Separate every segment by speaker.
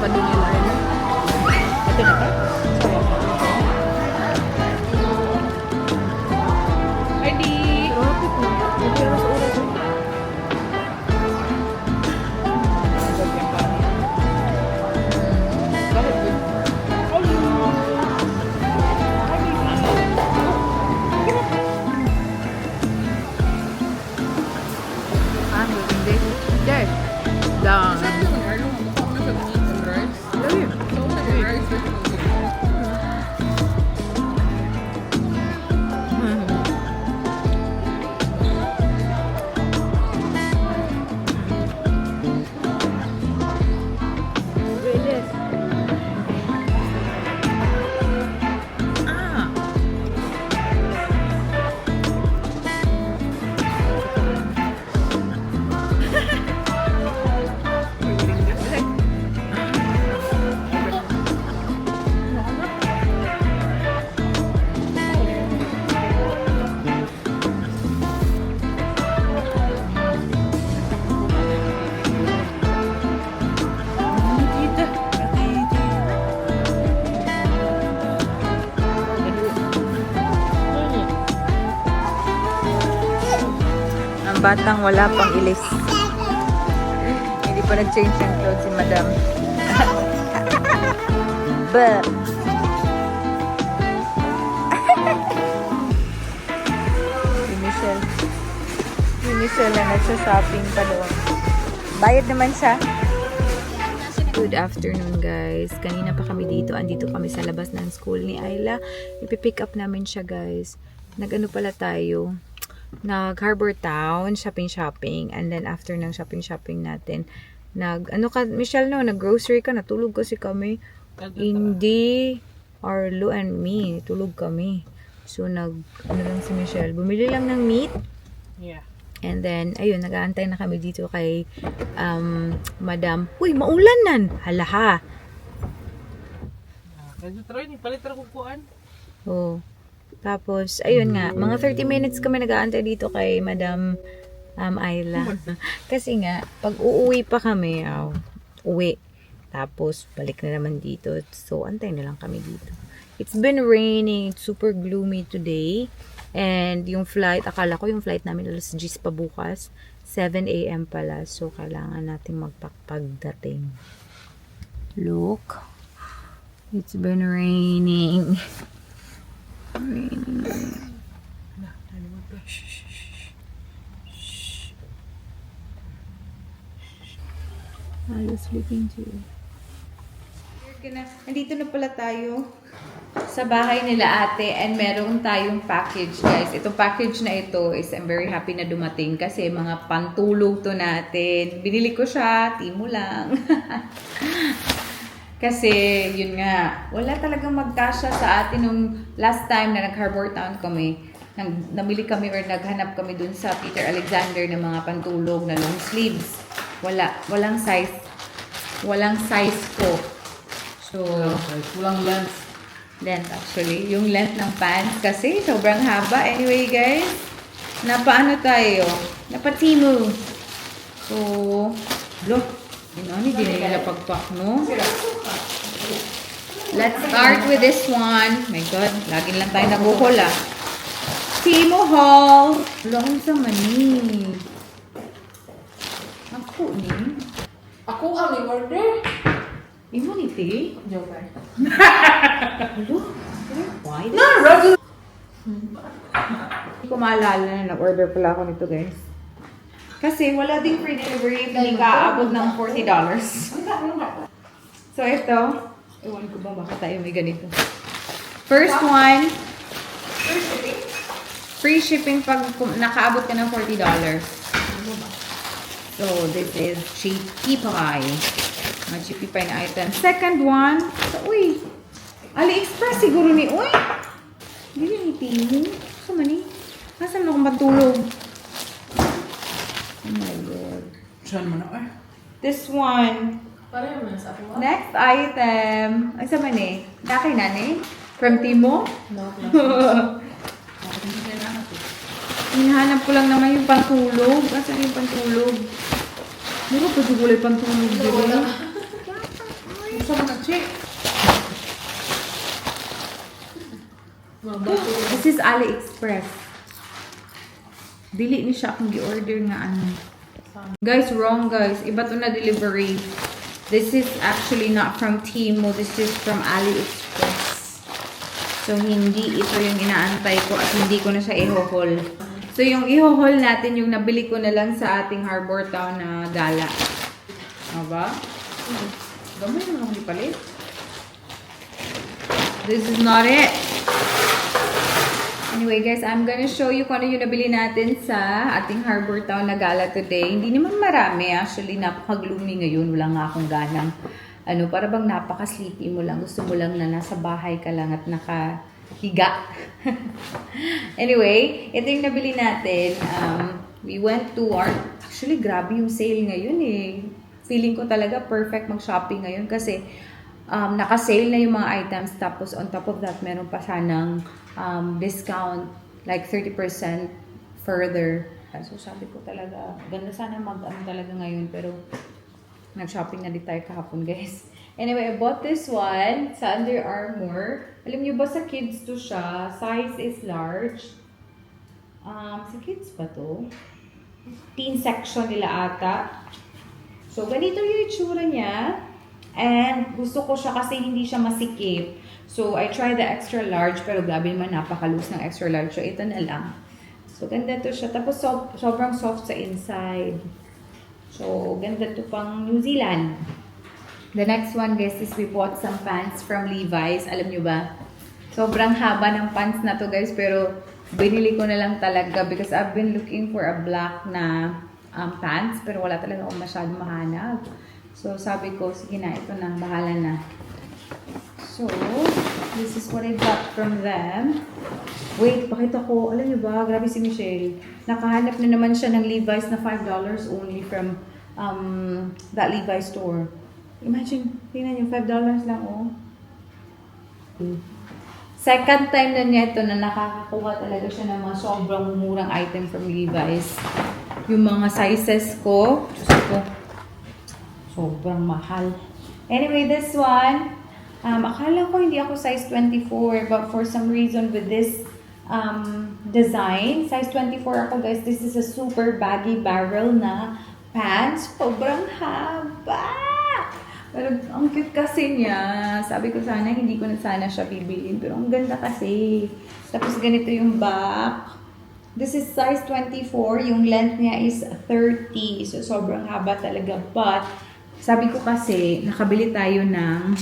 Speaker 1: pa dun yung Arla. Ito na ka? Ay, di. Grabe po. Ito yung sa oras. Bakit ba? Ah, hindi. Yes. Lang. Ang batang wala pang ilis. Hindi pa nag-change ng clothes si Madam. Ba. Si Michelle na nagsa-shopping pa doon. Bayad naman siya. Good afternoon guys. Kanina pa kami dito. Andito kami sa labas ng school ni Ayla. Ipipick up namin siya guys. Nag-ano pala tayo. Nag-Harbor Town. Shopping. And then after ng shopping natin. Ano ka Michelle no? Nag-grocery ka. Natulog kasi kami. Hindi. Arlo and me. Tulog kami. So ano lang si Michelle. Bumili lang ng meat.
Speaker 2: Yeah.
Speaker 1: And then, ayun, nag-aantay na kami dito kay Madam. Uy, maulan nan! Halaha!
Speaker 2: Kasi try ni palit ra ko kuan.
Speaker 1: Oh. Tapos, ayun nga, mga 30 minutes kami nag-aantay dito kay Madam Ayla. Kasi nga, pag uuwi pa kami, uwi. Tapos, balik na naman dito. So, antay na lang kami dito. It's been raining. It's super gloomy today. And yung flight, akala ko yung flight namin alas 10 pa bukas. 7 a.m. pala. So, kailangan natin magpagdating. Look. It's been raining. I was sleeping too. Nandito na pala tayo sa bahay nila ate and meron tayong package guys. Itong package na ito is I'm very happy na dumating kasi mga pantulog to natin. Binili ko siya, timo lang. Kasi yun nga, wala talagang magkasya sa atin nung last time na nag-Harbor Town kami. Namili kami or naghanap kami dun sa Peter Alexander ng mga pantulog na long sleeves. Walang size. Walang size ko. So,
Speaker 2: Kulang lens.
Speaker 1: length actually. Yung length ng pants kasi sobrang haba. Anyway guys, napaano tayo? Napatimo. So, look. Hindi nila pagpak, no? Let's start with this one. My God, lagi lang tayo nabuhol ah. Timo haul. Lang sa mani. Ako ni.
Speaker 2: Ako ang i-order.
Speaker 1: Imo ni te?
Speaker 2: Joker.
Speaker 1: Hello? Why?
Speaker 2: No, regular.
Speaker 1: Hindi ko maalala na nag-order pala ako nito guys. Kasi wala ding free delivery. Hindi ka aabot ng $40. So ito, ewan ko ba baka tayo may ganito. First one, free shipping pag nakaabot ka ng $40. So this is Chippy Pie. Mga Chippy Pie na item. Second one, uy, AliExpress siguro ni, uy. Hindi ni Timo. Saan man ni? Nasaan akong matulog? Oh my God.
Speaker 2: Saan mo na eh?
Speaker 1: This one.
Speaker 2: Pareho na sa ako.
Speaker 1: Next item. Ay, saan man eh? Nakay na ni? From Timo?
Speaker 2: No, no.
Speaker 1: Hinahanap ko lang naman yung pantulog. Asan yung pantulog? Meron pa siguro yung pantulog dito.
Speaker 2: Gusto mo na check? Mabati.
Speaker 1: This is AliExpress. Dili ni siya akong gi-order nga ano. Guys, wrong guys. Iba to na delivery. This is actually not from Temu. This is from AliExpress. So, hindi ito yung inaantay ko at hindi ko na siya i-haul. So, yung i-haul natin, yung nabili ko na lang sa ating Harbor Town na gala. Aba?
Speaker 2: Gamay na lang ipalit.
Speaker 1: This is not it. Anyway, guys, I'm gonna show you kung ano yung nabili natin sa ating Harbor Town na gala today. Hindi naman marami. Actually, napaka-gloomy ngayon. Wala nga akong ganang para bang napaka-sleepy mo lang. Gusto mo lang na nasa bahay ka lang at nakahiga. Anyway, ito yung nabili natin. We went to actually, grabe yung sale ngayon eh. Feeling ko talaga perfect mag-shopping ngayon kasi naka-sale na yung mga items. Tapos on top of that, meron pa sanang discount like 30% further. So sabi ko talaga, ganda sana talaga ngayon pero nag-shopping na din tayo kahapon, guys. Anyway, I bought this one sa Under Armour. Alam niyo ba sa kids to siya? Size is large. Sa kids ba to? Teen section nila ata. So, ganito yung itsura niya. And gusto ko siya kasi hindi siya masikip. So, I tried the extra large pero grabe naman napaka-loose ng extra large. So, ito na lang. So, ganda to siya. Tapos, sobrang soft sa inside. So, ganda to pang New Zealand. The next one, guys, is we bought some pants from Levi's. Alam nyo ba? Sobrang haba ng pants na to, guys. Pero, binili ko na lang talaga because I've been looking for a black na pants. Pero wala talaga akong masyadong mahanap. So, sabi ko, sige na, ito na. Bahala na. So, this is what I got from them. Wait, pakita ko. Alam niyo ba, grabe si Michelle. Nakahanap na naman siya ng Levi's na $5 only from that Levi's store. Imagine, tingnan niyo, $5 lang, oh. Second time na niya ito na nakakakuha talaga siya ng mga sobrang murang item from Levi's. Yung mga sizes ko, sobrang mahal. Anyway, this one, akala ko hindi ako size 24, but for some reason with this design, size 24 ako, guys. This is a super baggy barrel na pants. Sobrang haba! Pero ang cute kasi niya. Sabi ko sana, hindi ko na sana siya bibilin. Pero ang ganda kasi. Tapos ganito yung back. This is size 24. Yung length niya is 30. So, sobrang haba talaga. But, sabi ko kasi, nakabili tayo ng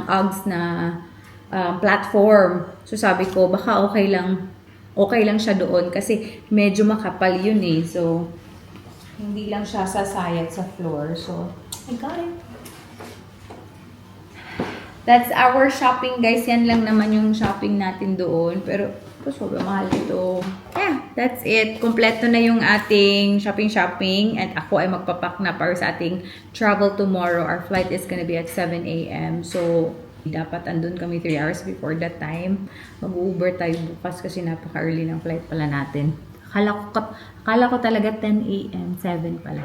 Speaker 1: Uggs na platform. So, sabi ko, baka okay lang siya doon kasi medyo makapal yun eh. So, hindi lang siya sasayad sa floor. So, I got it. That's our shopping, guys. Yan lang naman yung shopping natin doon. Pero, sobrang mahal ito. Yeah, that's it. Kompleto na yung ating shopping. And ako ay magpapak na para sa ating travel tomorrow. Our flight is gonna be at 7 a.m. So, dapat andun kami 3 hours before that time. Mag-Uber tayo bukas kasi napaka-early ng flight pala natin. Akala ko talaga 10 a.m. 7 pala.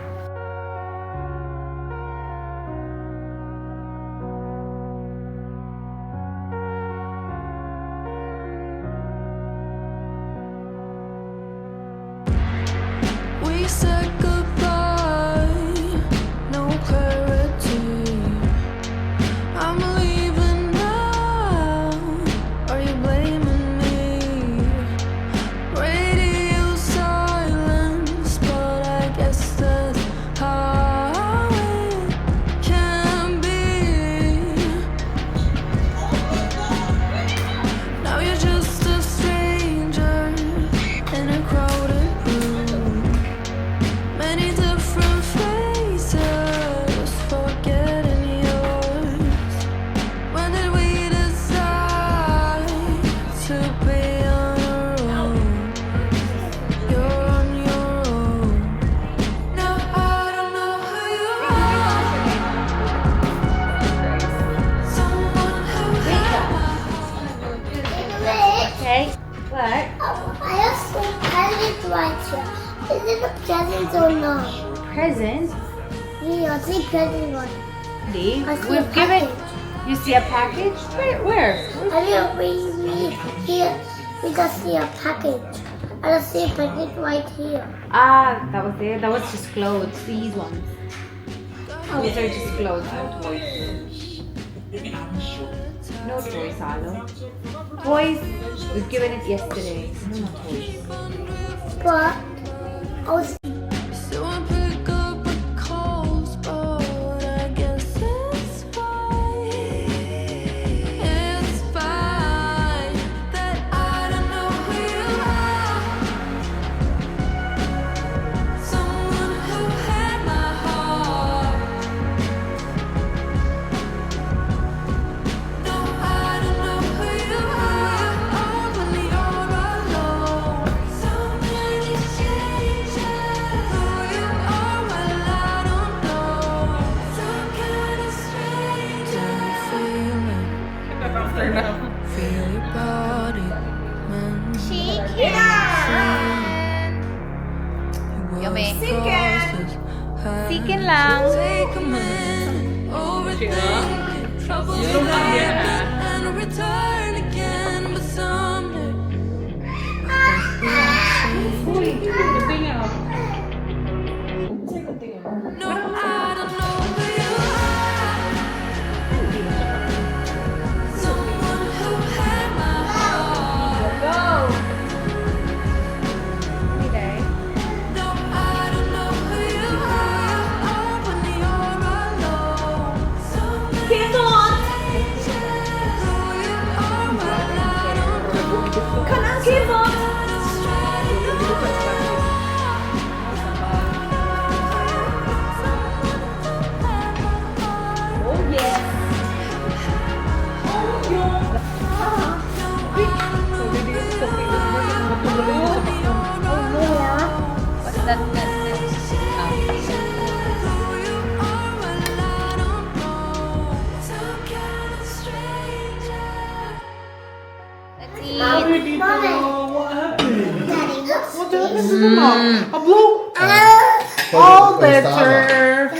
Speaker 3: We said goodbye, no clarity. I'm leaving now. Are you blaming me? Radio silence, but I guess that's how it can be. Now you're just a stranger in a crowded room. Many different faces, forgetting yours. When did we decide to be on our own? You're on your own. Now I don't know who you are. Someone who
Speaker 1: Okay? What?
Speaker 4: I have some presents right here. Is it a present or not?
Speaker 1: Present?
Speaker 4: Here, see present one.
Speaker 1: Di?
Speaker 4: I see a
Speaker 1: We've given...
Speaker 4: package.
Speaker 1: You see a package? Where?
Speaker 4: I didn't we here. We just see a package. I just see a package right here.
Speaker 1: Ah, that was it. That was just clothes. These ones. These are just clothes, no toys. No toys, Halo. Toys, we've given it yesterday. No more toys.
Speaker 4: But I was
Speaker 3: So I pick up a calls, but I guess it's fine. It's fine that I don't know who you are. Someone who had my heart. No, I don't know who you are. Only you're alone. So many changes. Who you are, well, I don't know. Some kind of stranger feeling. Feel your body, man.
Speaker 1: Yummy.
Speaker 3: Chicken
Speaker 1: Chicken lang.
Speaker 3: Take a minute, overthink it. Trouble will happen and return again, but someday. No, I don't know who you are. Someone who had my heart. No, I don't know who you are. Only you're alone. Who you are, well, I don't know. Come on, keep on.
Speaker 1: Oh, yes. What's that? Let's eat.
Speaker 4: Mommy.
Speaker 2: What happened?
Speaker 4: Daddy, what's
Speaker 2: What
Speaker 4: this?
Speaker 2: happened to the mom? A blow?
Speaker 4: Can
Speaker 2: All better.
Speaker 4: I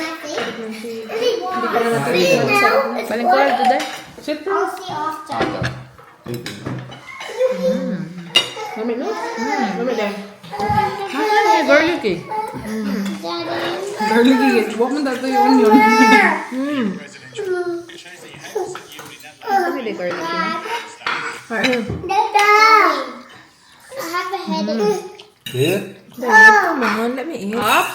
Speaker 4: see? See now? It's
Speaker 1: Baling ko
Speaker 4: white.
Speaker 1: today.
Speaker 2: Sit
Speaker 4: I'll
Speaker 2: down.
Speaker 4: see after.
Speaker 2: Lami no? Lami din.
Speaker 1: Nasaan yung garlic eh?
Speaker 4: Daddy.
Speaker 2: Garlic it. Huwag mo dito yung onion.
Speaker 1: Nasaan yung garlic eh?
Speaker 4: Dada. I have a headache.
Speaker 5: Yeah?
Speaker 4: Oh.
Speaker 2: on, let me eat.
Speaker 1: Up.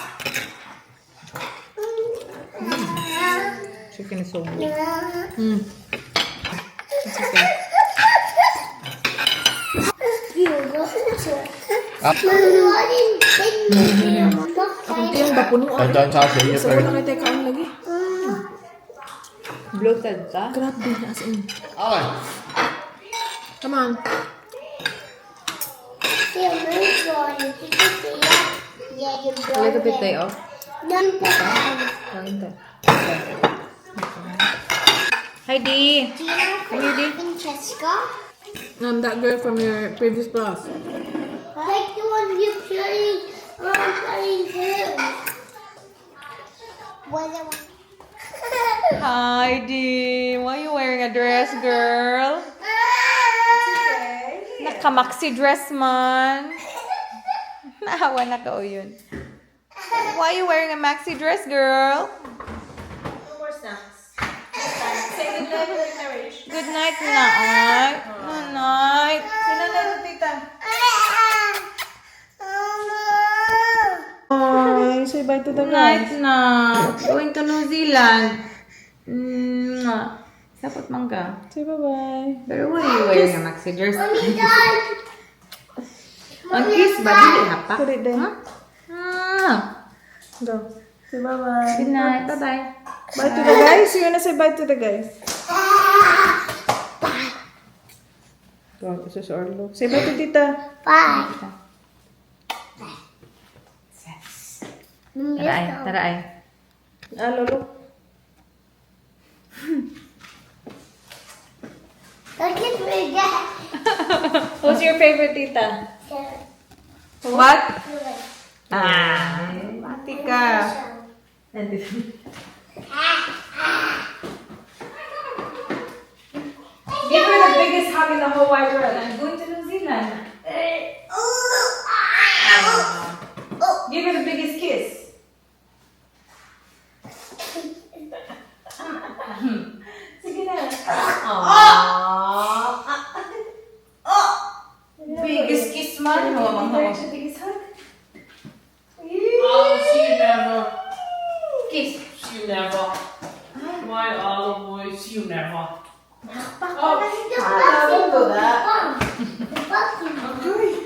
Speaker 2: Chicken is so good. Hindi yung bapunuan.
Speaker 5: Tandaan sa akin niya
Speaker 2: Sa
Speaker 5: pero
Speaker 2: wala kayo kaon lagi.
Speaker 1: Bloated ka?
Speaker 2: Grabe, as in.
Speaker 5: Ay!
Speaker 2: Come on.
Speaker 1: A little bit day off. Hi, Dee.
Speaker 4: Francesca?
Speaker 2: That girl from your previous class.
Speaker 4: Like the one you're playing too.
Speaker 1: Hi, Dee. Why are you wearing a dress, girl? Naka-maxi dress man. Naawa na ka o yun. Why are you wearing a maxi dress, girl? Good night, night. Good night.
Speaker 2: Ay, say bye to the
Speaker 1: Good night na. Going to New Zealand. Mwah. Sapot man ka.
Speaker 2: Say bye-bye.
Speaker 1: Pero why are you wearing a maxi dress? Ang kiss ba? Dili hapa?
Speaker 2: Put it there.
Speaker 1: Ah.
Speaker 2: Go. Say bye-bye.
Speaker 1: Good night. Bye-bye.
Speaker 2: Bye to the guys. You wanna say bye to the guys? Go, this is Orlo. Say bye to tita.
Speaker 4: Bye.
Speaker 1: Tara ay. Tara ay.
Speaker 2: Ah, Lolo.
Speaker 4: Don't get me again.
Speaker 1: Who's your favorite tita? What? Ah. Mati ka. Give her the biggest hug in the whole wide world. I'm going to New Zealand. Give her the biggest kiss. Sige na. Biggest kiss man. Biggest hug.
Speaker 2: Oh, she never.
Speaker 1: Kiss.
Speaker 2: She never. My olive boy, she never.
Speaker 4: Don't do that.
Speaker 2: Okay.